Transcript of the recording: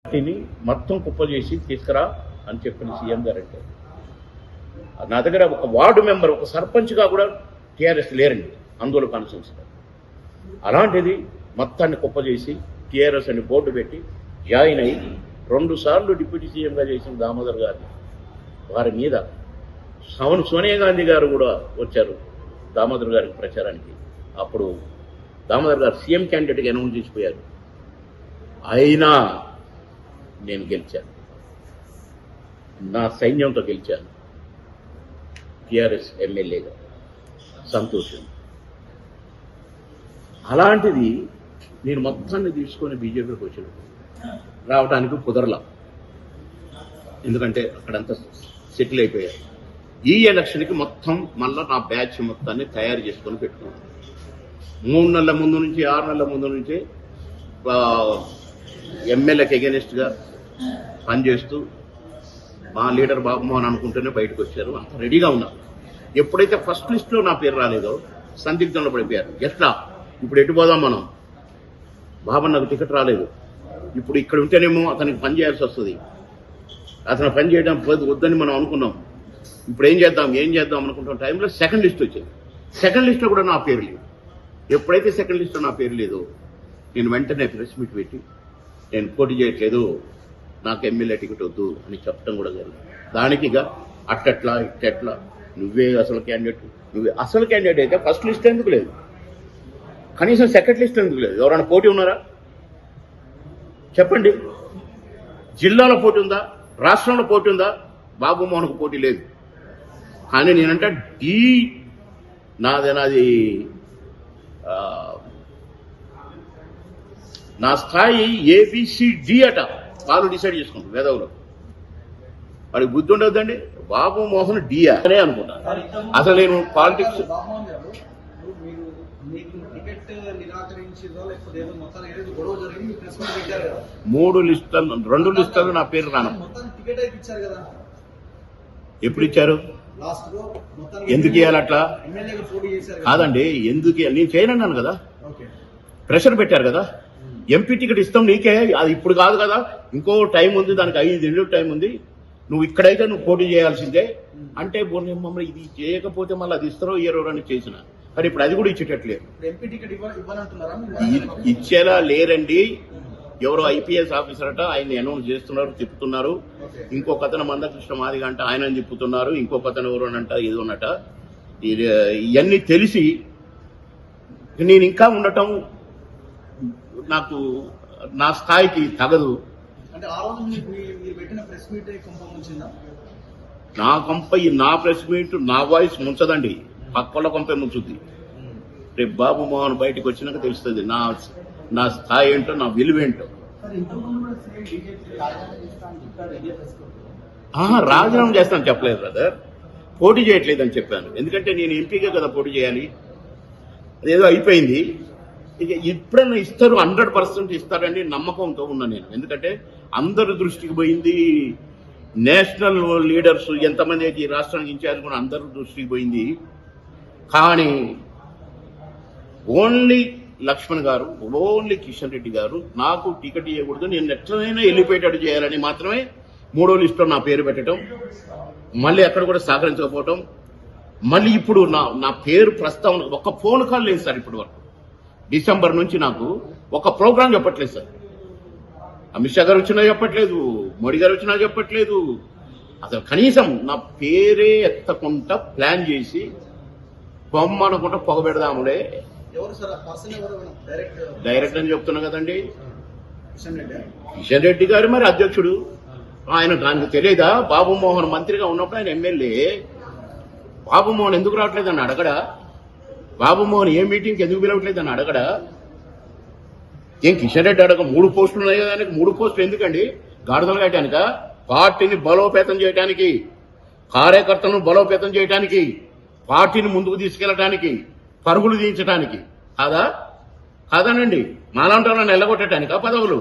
పార్టీని మొత్తం కుప్ప చేసి తీసుకురా అని చెప్పిన సీఎం గారు అంటే నా దగ్గర ఒక వార్డు మెంబర్ ఒక సర్పంచ్గా కూడా టీఆర్ఎస్ లేరండి ఆందోళన కాన్స్టిట్యూన్సీలో. అలాంటిది మొత్తాన్ని కుప్ప చేసి టీఆర్ఎస్ అని బోర్డు పెట్టి జాయిన్ అయ్యి 2 సార్లు డిప్యూటీ సీఎంగా చేసిన దామోదర్ గారిని వారి మీద సోనియా గాంధీ గారు కూడా వచ్చారు దామోదర్ గారికి ప్రచారానికి. అప్పుడు దామోదర్ గారు సీఎం క్యాండిడేట్గా అనౌన్స్ చేసిపోయారు. అయినా నేను గెలిచాను, నా సైన్యంతో గెలిచాను టీఆర్ఎస్ ఎమ్మెల్యేగా. సంతోషం. అలాంటిది నేను మొత్తాన్ని తీసుకొని బీజేపీకి వచ్చాను. రావడానికి కుదరలా, ఎందుకంటే అక్కడంతా సెటిల్ అయిపోయారు. ఈ ఎలక్షన్కి మొత్తం మళ్ళీ నా బ్యాచ్ మొత్తాన్ని తయారు చేసుకొని పెట్టుకున్నాను. 3 నెలల ముందు నుంచి 6 నెలల ముందు నుంచే ఎమ్మెల్యేకి ఎగెనిస్ట్గా పనిచేస్తూ మా లీడర్ బాబుమోహన్ అనుకుంటూనే బయటకు వచ్చారు. అంత రెడీగా ఉన్నారు. ఎప్పుడైతే ఫస్ట్ లిస్టులో నా పేరు రాలేదో సందిగ్ధంలో పడిపోయారు. ఎట్లా ఇప్పుడు ఎటు పోదాం మనం, బాబు నాకు టికెట్ రాలేదు, ఇప్పుడు ఇక్కడ ఉంటేనేమో అతనికి పని చేయాల్సి వస్తుంది, అతను పని చేయడం వద్దని మనం అనుకున్నాం, ఇప్పుడు ఏం చేద్దాం అనుకుంటున్న టైంలో సెకండ్ లిస్ట్ వచ్చింది. సెకండ్ లిస్ట్లో కూడా నా పేరు లేదు. ఎప్పుడైతే సెకండ్ లిస్ట్లో నా పేరు లేదో నేను వెంటనే ప్రెస్ మీట్ పెట్టి నేను పోటీ చేయట్లేదు, నాకు ఎమ్మెల్యే టికెట్ వద్దు అని చెప్పడం కూడా జరిగింది. దానికి ఇక అట్టట్లా ఇట్టెట్లా నువ్వే అసలు క్యాండిడేట్ అయితే ఫస్ట్ లిస్ట్ ఎందుకు లేదు, కనీసం సెకండ్ లిస్ట్ ఎందుకు లేదు? ఎవరైనా పోటీ ఉన్నారా చెప్పండి? జిల్లాలో పోటీ ఉందా, రాష్ట్రంలో పోటీ ఉందా? బాబు మోహన్కు పోటీ లేదు. కానీ నేనంటే నాది నా స్థాయి ABCD అట వాళ్ళు డిసైడ్ చేసుకుంటారు వేదవులో. వాడికి బుద్ధి ఉండొద్దండి. బాబు మోహన్ డి అనే అనుకుంటాను. అసలు నేను పాలిటిక్స్ 2 లిస్టులు నా పేరు రాను. ఎప్పుడు ఇచ్చారు? ఎందుకు ఇవ్వాలి అట్లా? కాదండి, ఎందుకు నేను చేయనన్నాను కదా, ప్రెషర్ పెట్టారు కదా. ఎంపీ టికెట్ ఇస్తాం నీకే, అది ఇప్పుడు కాదు కదా, ఇంకో టైం ఉంది, దానికి 5 ఏళ్ళు టైం ఉంది, నువ్వు ఇక్కడైతే నువ్వు పోటీ చేయాల్సిందే అంటే మమ్మల్ని ఇది చేయకపోతే మళ్ళీ అది ఇస్తారో ఇయ్యరో అని చేసిన. కానీ ఇప్పుడు అది కూడా ఇచ్చేటట్లేదు. ఇచ్చేలా లేరండి. ఎవరో IPS ఆఫీసర్ అట, ఆయన అనౌన్స్ చేస్తున్నారు, తిప్పుతున్నారు. ఇంకొక అతను మందకృష్ణ మాదిగ అంట, ఆయన తిప్పుతున్నారు. ఇంకొక అతను ఎవరు అంట, ఏదో ఉన్నట. ఇవన్నీ తెలిసి నేను ఇంకా ఉండటం నాకు నా స్థాయికి తగదు. నా కొంప నా ప్రెస్ మీట్ నా వాయిస్ ముంచదండి, పక్కల కొంపే ముంచుద్ది. రేపు బాబు మోహన్ బయటకు వచ్చినాక తెలుస్తుంది నా స్థాయి ఏంటో, నా విలువేంటో. రాజీనామా చేస్తాను చెప్పలేదు బ్రదర్, పోటీ చేయట్లేదని చెప్పాను. ఎందుకంటే నేను ఎంపీగా కదా పోటీ చేయాలి, అదేదో అయిపోయింది. ఇక ఎప్పుడైనా ఇస్తారు, 100% ఇస్తారని నమ్మకంతో ఉన్నా నేను. ఎందుకంటే అందరి దృష్టికి పోయింది, నేషనల్ లీడర్స్ ఎంతమంది అయితే ఈ రాష్ట్రానికి ఇన్ఛార్జ్ కూడా అందరి దృష్టికి పోయింది. కానీ ఓన్లీ లక్ష్మణ్ గారు, ఓన్లీ కిషన్ రెడ్డి గారు నాకు టికెట్ ఇవ్వకూడదు, నేను ఎట్లనైనా వెళ్ళిపోయేటట్టు చేయాలని మాత్రమే 3వ లిస్టులో నా పేరు పెట్టడం, మళ్ళీ అక్కడ కూడా సహకరించకపోవటం. మళ్ళీ ఇప్పుడు నా పేరు ప్రస్తావన ఒక్క ఫోన్ కాల్ లేదు సార్. ఇప్పటి వరకు డిసెంబర్ నుంచి నాకు ఒక ప్రోగ్రాం చెప్పట్లేదు సార్. అమిత్ షా గారు వచ్చినా చెప్పట్లేదు, మోడీ గారు వచ్చినా చెప్పట్లేదు. అసలు కనీసం నా పేరే ఎత్తకుండా ప్లాన్ చేసి పొమ్మనుకుంటా పొగబెడదాములే డైరెక్ట్ అని చెప్తున్నా కదండి. కిషన్ రెడ్డి గారు మరి అధ్యక్షుడు, ఆయన దానికి తెలియదా? బాబు మోహన్ మంత్రిగా ఉన్నప్పుడు ఆయన ఎమ్మెల్యే. బాబు మోహన్ ఎందుకు రావట్లేదని అడగడా? బాబు మోహన్ ఏ మీటింగ్కి ఎందుకు పిలవట్లేదని అడగడా? ఏం కిషన్ రెడ్డి అడగ 3 పోస్టులు ఉన్నాయి కదా, 3 పోస్టులు ఎందుకండి? గాడిదలు కట్టానిక? పార్టీని బలోపేతం చేయడానికి, కార్యకర్తలను బలోపేతం చేయడానికి, పార్టీని ముందుకు తీసుకెళ్లడానికి, పరుగులు తీయించడానికి కాదా? కాదానండి, మాలాంటి వాళ్ళని ఎల్లగొట్టడానికా పదవులు?